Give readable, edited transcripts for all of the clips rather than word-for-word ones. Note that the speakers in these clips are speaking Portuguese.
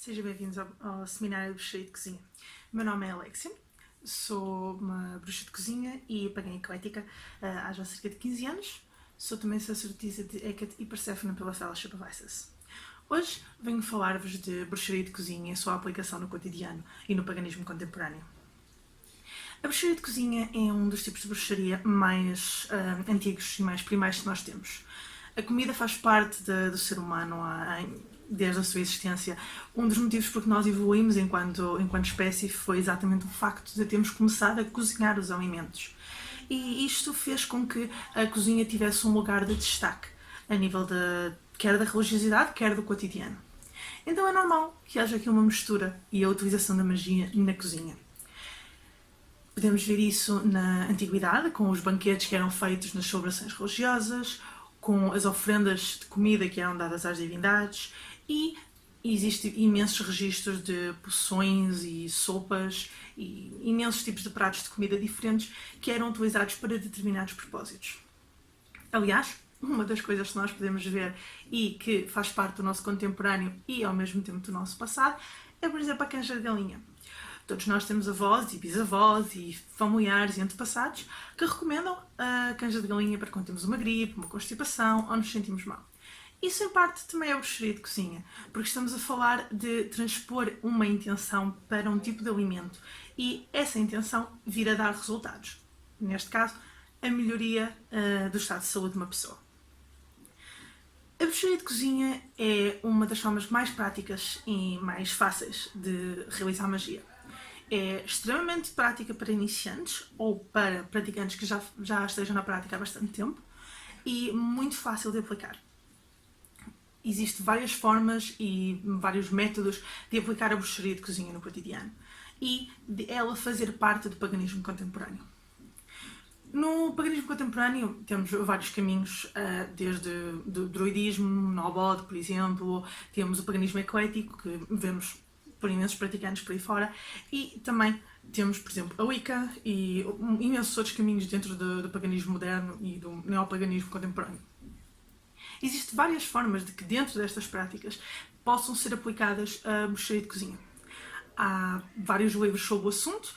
Sejam bem-vindos ao Seminário de Bruxaria de Cozinha. O meu nome é Alexia, sou uma bruxa de cozinha e pagã eclética há já cerca de 15 anos. Sou também sacerdotisa de Hecate e Perséfone pela Fellowship of Isis. Hoje venho falar-vos de bruxaria de cozinha e a sua aplicação no cotidiano e no paganismo contemporâneo. A bruxaria de cozinha é um dos tipos de bruxaria mais antigos e mais primais que nós temos. A comida faz parte do ser humano desde a sua existência. Um dos motivos por que nós evoluímos enquanto espécie foi exatamente o facto de termos começado a cozinhar os alimentos. E isto fez com que a cozinha tivesse um lugar de destaque, a nível quer da religiosidade, quer do cotidiano. Então é normal que haja aqui uma mistura e a utilização da magia na cozinha. Podemos ver isso na Antiguidade, com os banquetes que eram feitos nas celebrações religiosas, com as ofrendas de comida que eram dadas às divindades, e existem imensos registros de poções e sopas e imensos tipos de pratos de comida diferentes que eram utilizados para determinados propósitos. Aliás, uma das coisas que nós podemos ver e que faz parte do nosso contemporâneo e ao mesmo tempo do nosso passado é, por exemplo, a canja de galinha. Todos nós temos avós e bisavós e familiares e antepassados que recomendam a canja de galinha para quando temos uma gripe, uma constipação ou nos sentimos mal. Isso em parte também é bruxaria de cozinha, porque estamos a falar de transpor uma intenção para um tipo de alimento e essa intenção vir a dar resultados. Neste caso, a melhoria do estado de saúde de uma pessoa. A bruxaria de cozinha é uma das formas mais práticas e mais fáceis de realizar magia. É extremamente prática para iniciantes ou para praticantes que já estejam na prática há bastante tempo e muito fácil de aplicar. Existem várias formas e vários métodos de aplicar a bruxaria de cozinha no cotidiano e de ela fazer parte do paganismo contemporâneo. No paganismo contemporâneo temos vários caminhos, desde o druidismo, nobode, por exemplo, temos o paganismo eclético, que vemos por imensos praticantes por aí fora, e também temos, por exemplo, a Wicca e imensos outros caminhos dentro do paganismo moderno e do neopaganismo contemporâneo. Existem várias formas de que dentro destas práticas possam ser aplicadas a bruxaria de cozinha. Há vários livros sobre o assunto,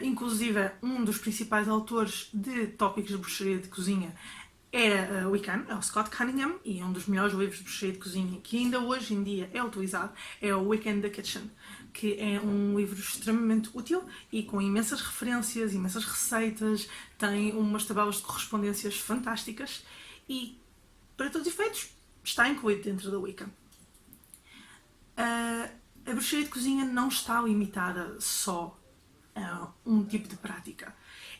inclusive um dos principais autores de tópicos de bruxaria de cozinha era Wiccan, é o Scott Cunningham, e um dos melhores livros de bruxaria de cozinha que ainda hoje em dia é utilizado é o Wicca in the Kitchen, que é um livro extremamente útil e com imensas referências, imensas receitas, tem umas tabelas de correspondências fantásticas e, para todos os efeitos, está incluído dentro da Wicca. A bruxaria de cozinha não está limitada só a um tipo de prática.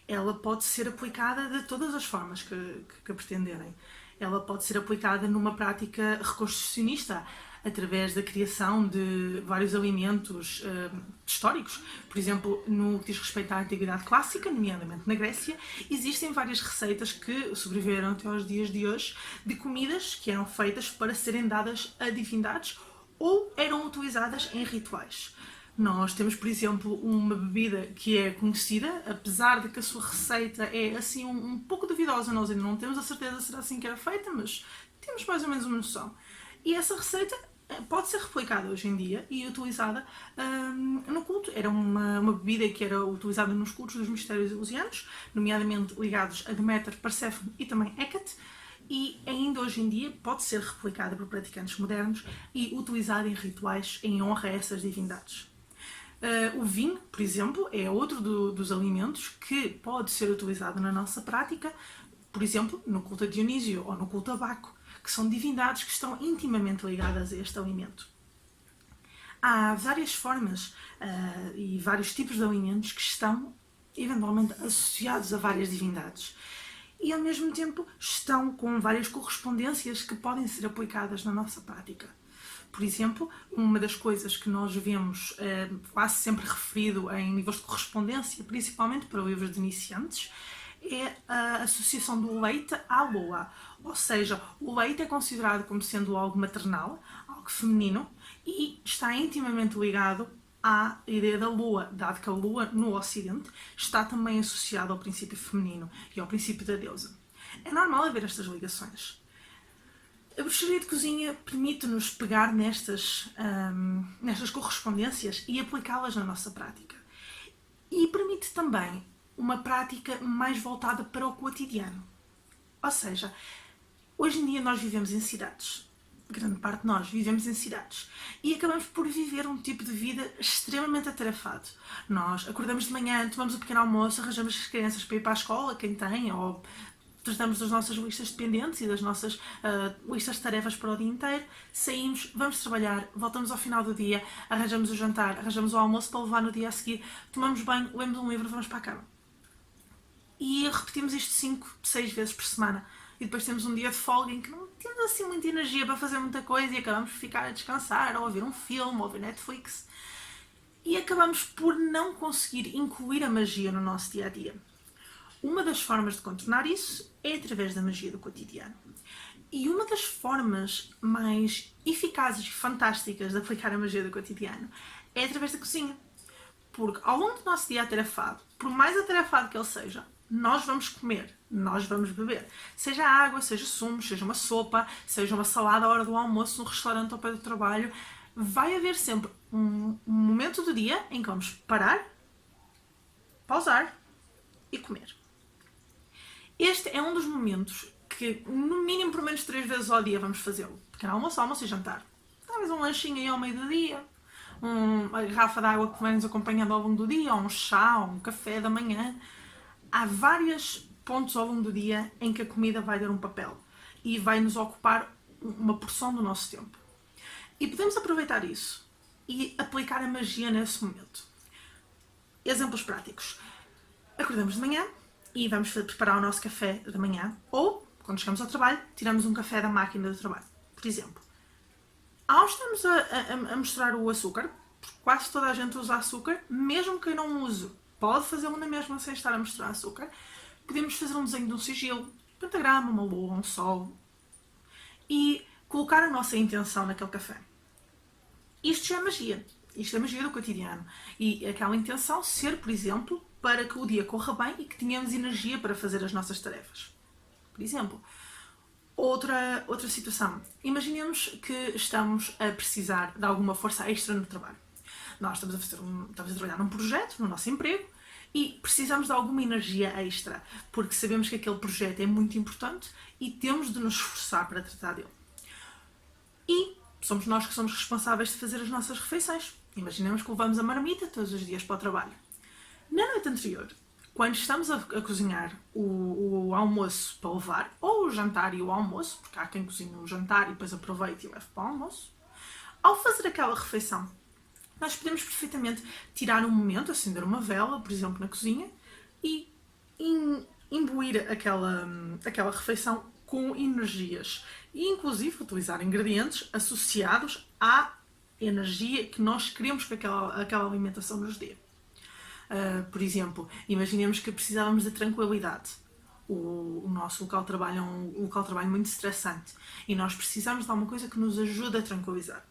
Ela pode ser aplicada de todas as formas que pretenderem. Ela pode ser aplicada numa prática reconstrucionista, através da criação de vários alimentos históricos. Por exemplo, no que diz respeito à Antiguidade Clássica, nomeadamente na Grécia, existem várias receitas que sobreviveram até aos dias de hoje de comidas que eram feitas para serem dadas a divindades ou eram utilizadas em rituais. Nós temos, por exemplo, uma bebida que é conhecida, apesar de que a sua receita é assim um pouco duvidosa, nós ainda não temos a certeza se será assim que era feita, mas temos mais ou menos uma noção. E essa receita pode ser replicada hoje em dia e utilizada no culto. Era uma bebida que era utilizada nos cultos dos mistérios eleusianos, nomeadamente ligados a Deméter, Perséfone e também Hecate, e ainda hoje em dia pode ser replicada por praticantes modernos e utilizada em rituais em honra a essas divindades. O vinho, por exemplo, é outro dos alimentos que pode ser utilizado na nossa prática, por exemplo, no culto a Dionísio ou no culto a Baco, que são divindades que estão intimamente ligadas a este alimento. Há várias formas e vários tipos de alimentos que estão eventualmente associados a várias divindades e ao mesmo tempo estão com várias correspondências que podem ser aplicadas na nossa prática. Por exemplo, uma das coisas que nós vemos quase sempre referido em níveis de correspondência, principalmente para livros de iniciantes, é a associação do leite à lua. Ou seja, o leite é considerado como sendo algo maternal, algo feminino, e está intimamente ligado à ideia da lua, dado que a lua, no Ocidente, está também associada ao princípio feminino e ao princípio da deusa. É normal haver estas ligações. A bruxaria de cozinha permite-nos pegar nestas correspondências e aplicá-las na nossa prática. E permite também uma prática mais voltada para o cotidiano. Ou seja, hoje em dia nós vivemos em cidades. Grande parte de nós vivemos em cidades. E acabamos por viver um tipo de vida extremamente atarefado. Nós acordamos de manhã, tomamos um pequeno almoço, arranjamos as crianças para ir para a escola, quem tem, ou tratamos das nossas listas de pendentes e das nossas listas de tarefas para o dia inteiro, saímos, vamos trabalhar, voltamos ao final do dia, arranjamos o jantar, arranjamos o almoço para levar no dia a seguir, tomamos banho, lemos um livro, vamos para a cama. E repetimos isto 5, 6 vezes por semana. E depois temos um dia de folga em que não temos assim muita energia para fazer muita coisa e acabamos por ficar a descansar, ou a ver um filme, ou a ver Netflix. E acabamos por não conseguir incluir a magia no nosso dia a dia. Uma das formas de contornar isso é através da magia do cotidiano. E uma das formas mais eficazes e fantásticas de aplicar a magia do cotidiano é através da cozinha. Porque ao longo do nosso dia atarefado, por mais atarefado que ele seja, nós vamos comer, nós vamos beber. Seja água, seja sumos, seja uma sopa, seja uma salada à hora do almoço, no restaurante ao pé do trabalho. Vai haver sempre um momento do dia em que vamos parar, pausar e comer. Este é um dos momentos que, no mínimo, por menos 3 vezes ao dia vamos fazê-lo. Pequeno almoço, almoço e jantar. Talvez um lanchinho aí ao meio do dia, uma garrafa de água que vai nos acompanhando ao longo do dia, ou um chá, ou um café da manhã. Há vários pontos ao longo do dia em que a comida vai ter um papel e vai nos ocupar uma porção do nosso tempo. E podemos aproveitar isso e aplicar a magia nesse momento. Exemplos práticos. Acordamos de manhã e vamos preparar o nosso café da manhã, ou, quando chegamos ao trabalho, tiramos um café da máquina do trabalho. Por exemplo, ao estarmos a misturar o açúcar, quase toda a gente usa açúcar, mesmo quem não use, pode fazê-lo na mesma sem estar a misturar açúcar. Podemos fazer um desenho de um sigilo, um pentagrama, uma lua, um sol, e colocar a nossa intenção naquele café. Isto já é magia. Isto é magia do cotidiano. E aquela intenção ser, por exemplo, para que o dia corra bem e que tenhamos energia para fazer as nossas tarefas. Por exemplo, outra situação. Imaginemos que estamos a precisar de alguma força extra no trabalho. Nós estamos a trabalhar num projeto, no nosso emprego, e precisamos de alguma energia extra, porque sabemos que aquele projeto é muito importante e temos de nos esforçar para tratar dele. E somos nós que somos responsáveis de fazer as nossas refeições. Imaginemos que levamos a marmita todos os dias para o trabalho. Na noite anterior, quando estamos a cozinhar o almoço para levar, ou o jantar e o almoço, porque há quem cozinha o jantar e depois aproveita e leva para o almoço, ao fazer aquela refeição, nós podemos perfeitamente tirar um momento, acender uma vela, por exemplo, na cozinha, e imbuir aquela refeição com energias. E, inclusive, utilizar ingredientes associados à energia que nós queremos que aquela alimentação nos dê. Por exemplo, imaginemos que precisávamos de tranquilidade. O nosso local de trabalho é um local de trabalho muito estressante e nós precisamos de alguma coisa que nos ajude a tranquilizar.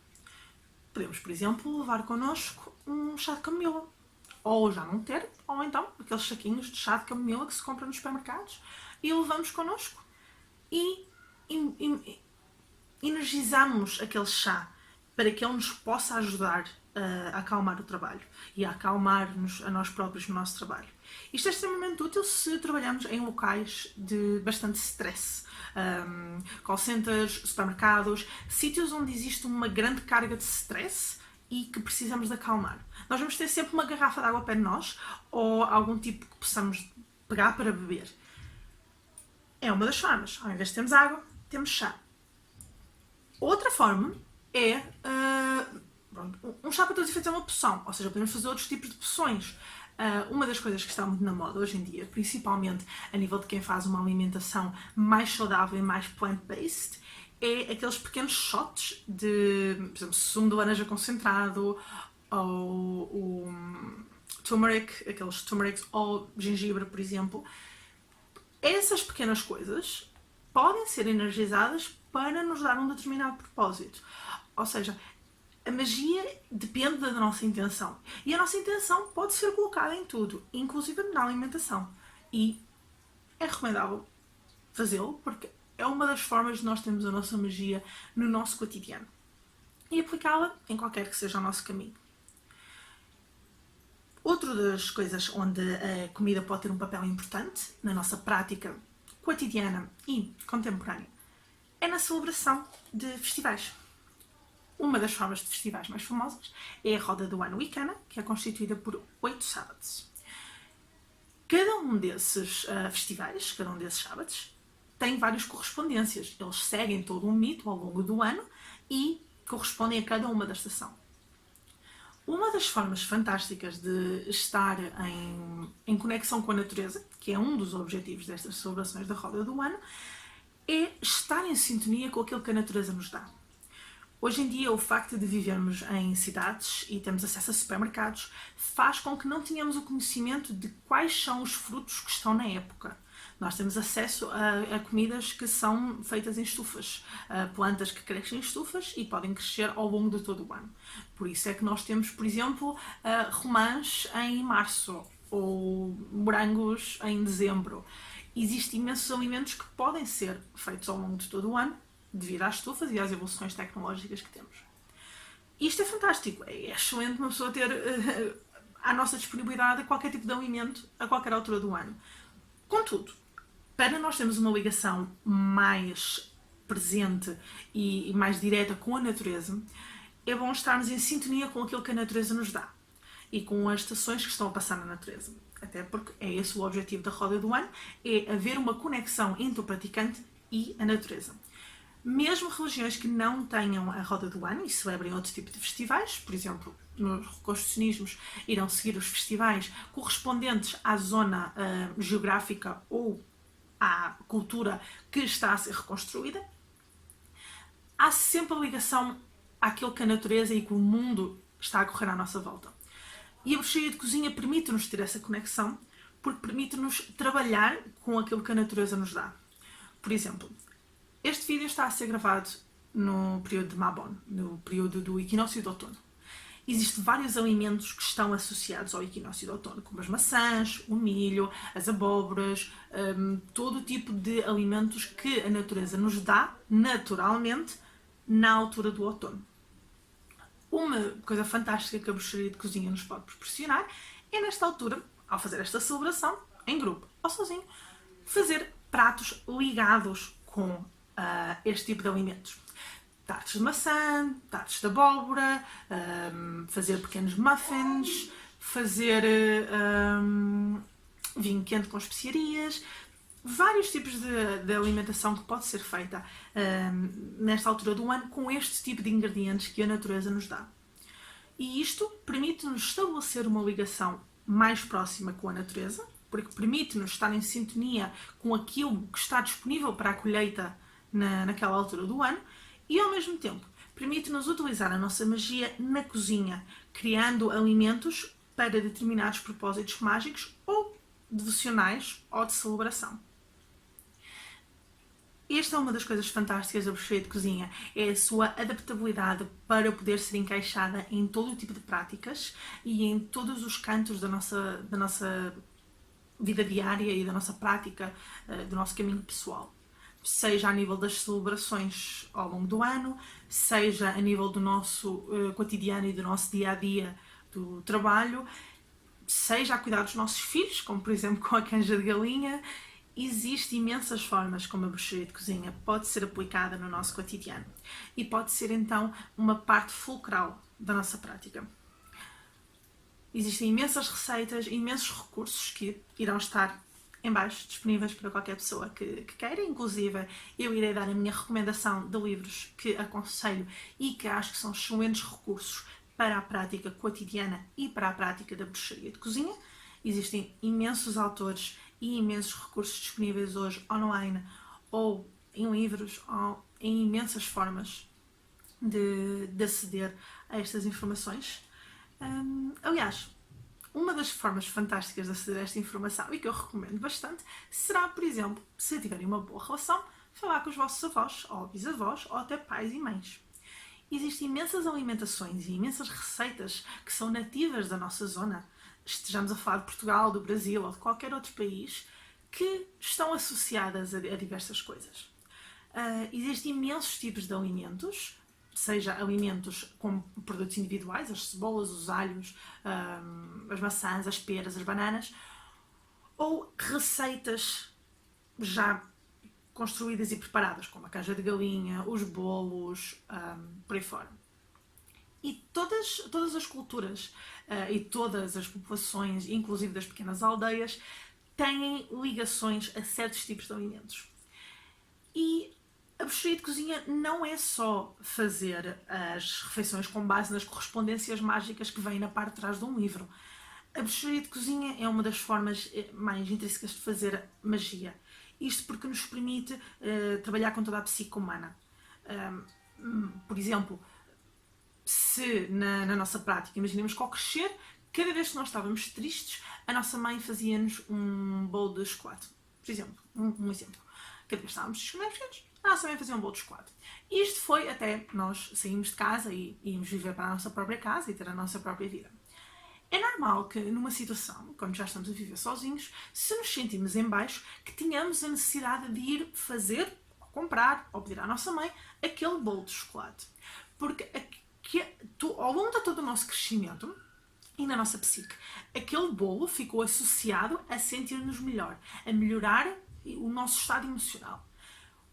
Podemos, por exemplo, levar connosco um chá de camomila. Ou já não ter, ou então aqueles saquinhos de chá de camomila que se compram nos supermercados e levamos connosco. E energizamos aquele chá para que ele nos possa ajudar a acalmar o trabalho e a acalmar-nos a nós próprios no nosso trabalho. Isto é extremamente útil se trabalhamos em locais de bastante stress. Call centers, supermercados, sítios onde existe uma grande carga de stress e que precisamos de acalmar. Nós vamos ter sempre uma garrafa de água perto de nós ou algum tipo que possamos pegar para beber. É uma das formas. Ao invés de termos água, temos chá. Outra forma é um chá para todos os efeitos é uma poção, ou seja, podemos fazer outros tipos de poções. Uma das coisas que está muito na moda hoje em dia, principalmente a nível de quem faz uma alimentação mais saudável e mais plant-based, é aqueles pequenos shots de, por exemplo, sumo de laranja concentrado, ou turmeric, aqueles turmeric ou gengibre, por exemplo. Essas pequenas coisas podem ser energizadas para nos dar um determinado propósito. Ou seja, a magia depende da nossa intenção. E a nossa intenção pode ser colocada em tudo, inclusive na alimentação. E é recomendável fazê-lo, porque é uma das formas de nós termos a nossa magia no nosso cotidiano e aplicá-la em qualquer que seja o nosso caminho. Outra das coisas onde a comida pode ter um papel importante na nossa prática cotidiana e contemporânea é na celebração de festivais. Uma das formas de festivais mais famosas é a Roda do Ano Wicana, que é constituída por 8 sábados. Cada um desses festivais, cada um desses sábados, tem várias correspondências. Eles seguem todo um mito ao longo do ano e correspondem a cada uma da estação. Uma das formas fantásticas de estar em conexão com a natureza, que é um dos objetivos destas celebrações da Roda do Ano, é estar em sintonia com aquilo que a natureza nos dá. Hoje em dia, o facto de vivermos em cidades e termos acesso a supermercados faz com que não tenhamos o conhecimento de quais são os frutos que estão na época. Nós temos acesso a comidas que são feitas em estufas, a plantas que crescem em estufas e podem crescer ao longo de todo o ano. Por isso é que nós temos, por exemplo, romãs em março ou morangos em dezembro. Existem imensos alimentos que podem ser feitos ao longo de todo o ano, devido às estufas e às evoluções tecnológicas que temos. Isto é fantástico, é excelente uma pessoa ter à nossa disponibilidade qualquer tipo de alimento a qualquer altura do ano. Contudo, para nós termos uma ligação mais presente e mais direta com a natureza, é bom estarmos em sintonia com aquilo que a natureza nos dá e com as estações que estão a passar na natureza. Até porque é esse o objetivo da Roda do Ano, é haver uma conexão entre o praticante e a natureza. Mesmo religiões que não tenham a Roda do Ano e celebrem outro tipo de festivais, por exemplo, nos reconstrucionismos irão seguir os festivais correspondentes à zona geográfica ou à cultura que está a ser reconstruída, há sempre a ligação àquilo que a natureza e que o mundo está a correr à nossa volta. E a bruxaria de cozinha permite-nos ter essa conexão, porque permite-nos trabalhar com aquilo que a natureza nos dá. Por exemplo, este vídeo está a ser gravado no período de Mabon, no período do equinócio de outono. Existem vários alimentos que estão associados ao equinócio de outono, como as maçãs, o milho, as abóboras, todo tipo de alimentos que a natureza nos dá naturalmente na altura do outono. Uma coisa fantástica que a bruxaria de cozinha nos pode proporcionar é, nesta altura, ao fazer esta celebração, em grupo ou sozinho, fazer pratos ligados com este tipo de alimentos. Tartes de maçã, tartes de abóbora, fazer pequenos muffins, fazer vinho quente com especiarias, vários tipos de alimentação que pode ser feita nesta altura do ano com este tipo de ingredientes que a natureza nos dá. E isto permite-nos estabelecer uma ligação mais próxima com a natureza, porque permite-nos estar em sintonia com aquilo que está disponível para a colheita naquela altura do ano e, ao mesmo tempo, permite-nos utilizar a nossa magia na cozinha, criando alimentos para determinados propósitos mágicos ou devocionais ou de celebração. Esta é uma das coisas fantásticas da bruxaria de cozinha, é a sua adaptabilidade para poder ser encaixada em todo o tipo de práticas e em todos os cantos da nossa vida diária e da nossa prática, do nosso caminho pessoal. Seja a nível das celebrações ao longo do ano, seja a nível do nosso cotidiano e do nosso dia-a-dia do trabalho, seja a cuidar dos nossos filhos, como por exemplo com a canja de galinha. Existem imensas formas como a bruxaria de cozinha pode ser aplicada no nosso cotidiano e pode ser então uma parte fulcral da nossa prática. Existem imensas receitas, imensos recursos que irão estar em baixo, disponíveis para qualquer pessoa que queira. Inclusive, eu irei dar a minha recomendação de livros que aconselho e que acho que são excelentes recursos para a prática cotidiana e para a prática da bruxaria de cozinha. Existem imensos autores e imensos recursos disponíveis hoje online ou em livros ou em imensas formas de aceder a estas informações. Aliás, uma das formas fantásticas de aceder a esta informação e que eu recomendo bastante será, por exemplo, se tiverem uma boa relação, falar com os vossos avós ou bisavós ou até pais e mães. Existem imensas alimentações e imensas receitas que são nativas da nossa zona, estejamos a falar de Portugal, do Brasil ou de qualquer outro país, que estão associadas a diversas coisas. Existem imensos tipos de alimentos, seja alimentos com produtos individuais, as cebolas, os alhos, as maçãs, as peras, as bananas, ou receitas já construídas e preparadas, como a canja de galinha, os bolos, por aí fora. E todas as culturas e todas as populações, inclusive das pequenas aldeias, têm ligações a certos tipos de alimentos. E a bruxaria de cozinha não é só fazer as refeições com base nas correspondências mágicas que vêm na parte de trás de um livro. A bruxaria de cozinha é uma das formas mais intrínsecas de fazer magia. Isto porque nos permite trabalhar com toda a psique humana. Por exemplo, se na nossa prática, imaginemos que ao crescer, cada vez que nós estávamos tristes, a nossa mãe fazia-nos um bolo de chocolate. Por exemplo, um exemplo. Cada vez que estávamos tristes, a nossa mãe fazia um bolo de chocolate. E isto foi até nós saímos de casa e íamos viver para a nossa própria casa e ter a nossa própria vida. É normal que numa situação, quando já estamos a viver sozinhos, se nos sentimos em baixo, que tenhamos a necessidade de ir fazer, ou comprar, ou pedir à nossa mãe, aquele bolo de chocolate. Porque ao longo de todo o nosso crescimento e na nossa psique, aquele bolo ficou associado a sentir-nos melhor, a melhorar o nosso estado emocional.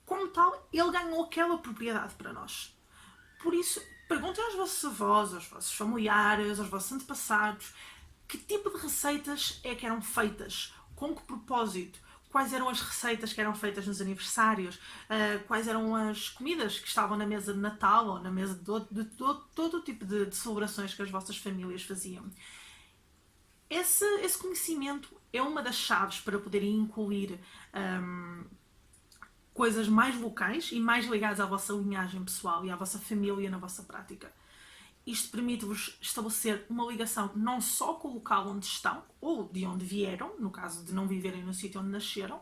Como tal, ele ganhou aquela propriedade para nós. Por isso, perguntem aos vossos avós, aos vossos familiares, aos vossos antepassados, que tipo de receitas é que eram feitas, com que propósito, quais eram as receitas que eram feitas nos aniversários, quais eram as comidas que estavam na mesa de Natal ou na mesa de todo o tipo de celebrações que as vossas famílias faziam. Esse conhecimento é uma das chaves para poderem incluir coisas mais locais e mais ligadas à vossa linhagem pessoal e à vossa família na vossa prática. Isto permite-vos estabelecer uma ligação não só com o local onde estão ou de onde vieram, no caso de não viverem no sítio onde nasceram,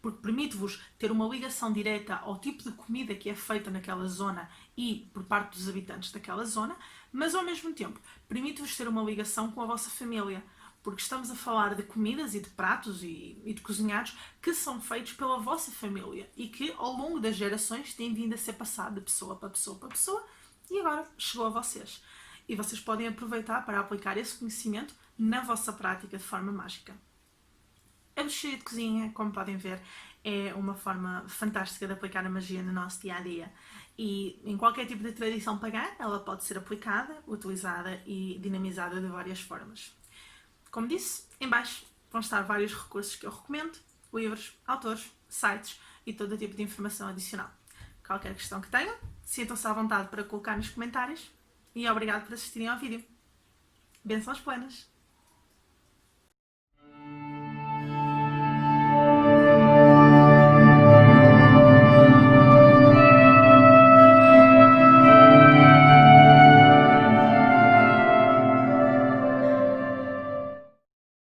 porque permite-vos ter uma ligação direta ao tipo de comida que é feita naquela zona e por parte dos habitantes daquela zona, mas ao mesmo tempo permite-vos ter uma ligação com a vossa família, porque estamos a falar de comidas e de pratos e de cozinhados que são feitos pela vossa família e que ao longo das gerações têm vindo a ser passado de pessoa para pessoa para pessoa e agora chegou a vocês. E vocês podem aproveitar para aplicar esse conhecimento na vossa prática de forma mágica. A bruxaria de cozinha, como podem ver, é uma forma fantástica de aplicar a magia no nosso dia-a-dia. E em qualquer tipo de tradição pagã, ela pode ser aplicada, utilizada e dinamizada de várias formas. Como disse, em baixo vão estar vários recursos que eu recomendo, livros, autores, sites e todo tipo de informação adicional. Qualquer questão que tenham, sintam-se à vontade para colocar nos comentários e obrigado por assistirem ao vídeo. Bênçãos plenas!